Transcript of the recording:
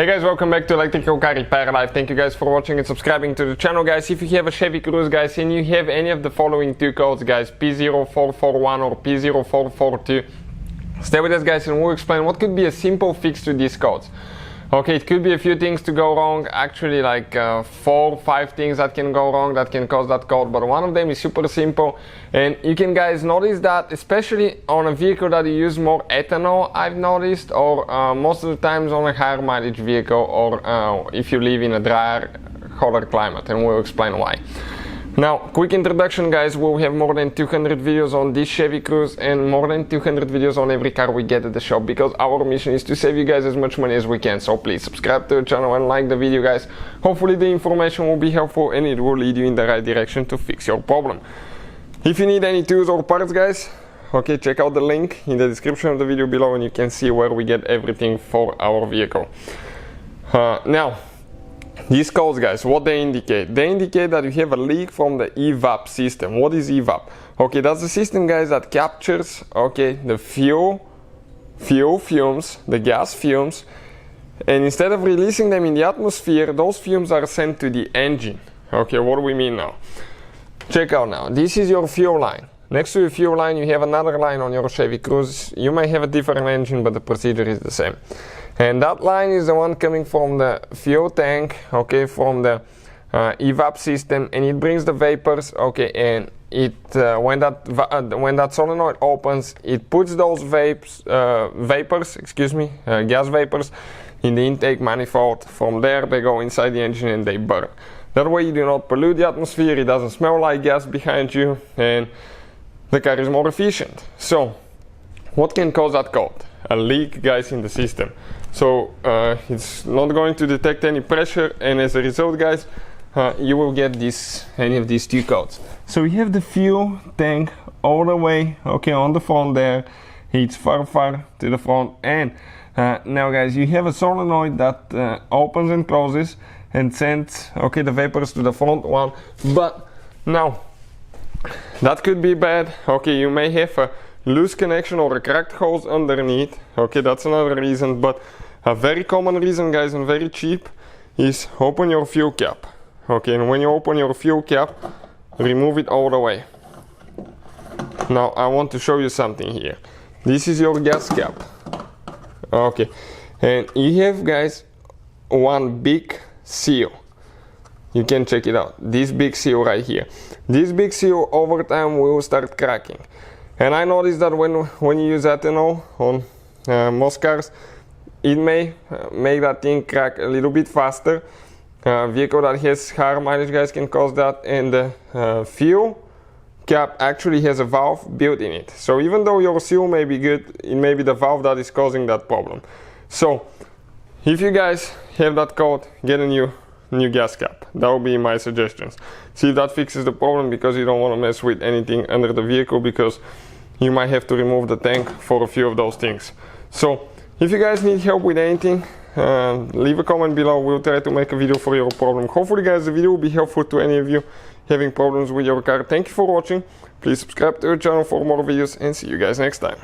guys, welcome back to Electrical Car Repair Live. Thank you guys for watching and subscribing to the channel, guys. If you have a Chevy Cruze, guys, and you have any of the following two codes, guys, P0441 or P0442, stay with us, guys, and we'll explain what could be a simple fix to these codes. Okay, it could be a few things to go wrong, actually like 4 or 5 things that can go wrong that can cause that code, but one of them is super simple. And you can, guys, notice that especially on a vehicle that you use more ethanol, I've noticed, or most of the times on a higher mileage vehicle, or if you live in a drier, hotter climate, and we'll explain why. Now, quick introduction, guys. We'll have more than 200 videos on this Chevy Cruze and more than 200 videos on every car we get at the shop, because our mission is to save you guys as much money as we can. So please subscribe to the channel and like the video, guys. Hopefully the information will be helpful and it will lead you in the right direction to fix your problem. If you need any tools or parts, guys, okay, check out the link in the description of the video below and you can see where we get everything for our vehicle. Now, these codes, guys, what they indicate? They indicate that you have a leak from the Evap system. What is Evap? Okay, that's the system, guys, that captures, okay, the fuel fumes, the gas fumes, and instead of releasing them in the atmosphere, those fumes are sent to the engine. Okay, what do we mean now? Check out now. This is your fuel line. Next to your fuel line, you have another line on your Chevy Cruze. You may have a different engine, but the procedure is the same. And that line is the one coming from the fuel tank, okay, from the Evap system, and it brings the vapors, okay, and it when that solenoid opens, it puts those gas vapors in the intake manifold. From there, they go inside the engine and they burn. That way, you do not pollute the atmosphere. It doesn't smell like gas behind you, and the car is more efficient. So, what can cause that code? A leak, guys, in the system. So it's not going to detect any pressure, and as a result, guys, you will get any of these two codes. So we have the fuel tank all the way, okay, on the front there. It's far to the front, and now, guys, you have a solenoid that opens and closes and sends, okay, the vapors to the front one. But now, that could be bad. Okay, you may have a loose connection or a cracked hose underneath. Okay, that's another reason, but a very common reason, guys, and very cheap, is open your fuel cap. Okay, and when you open your fuel cap, remove it all the way. Now I want to show you something here. This is your gas cap. Okay, and you have, guys, one big seal. You can check it out. This big seal right here. This big seal over time will start cracking. And I noticed that when you use ethanol on most cars, it may make that thing crack a little bit faster. Vehicle that has higher mileage, guys, can cause that, and the fuel cap actually has a valve built in it. So even though your seal may be good, it may be the valve that is causing that problem. So if you guys have that code, get a new gas cap. That will be my suggestions. See if that fixes the problem, because you don't want to mess with anything under the vehicle, because you might have to remove the tank for a few of those things. So if you guys need help with anything, leave a comment below. We'll try to make a video for your problem. Hopefully, guys, the video will be helpful to any of you having problems with your car. Thank you for watching. Please subscribe to the channel for more videos, and see you guys next time.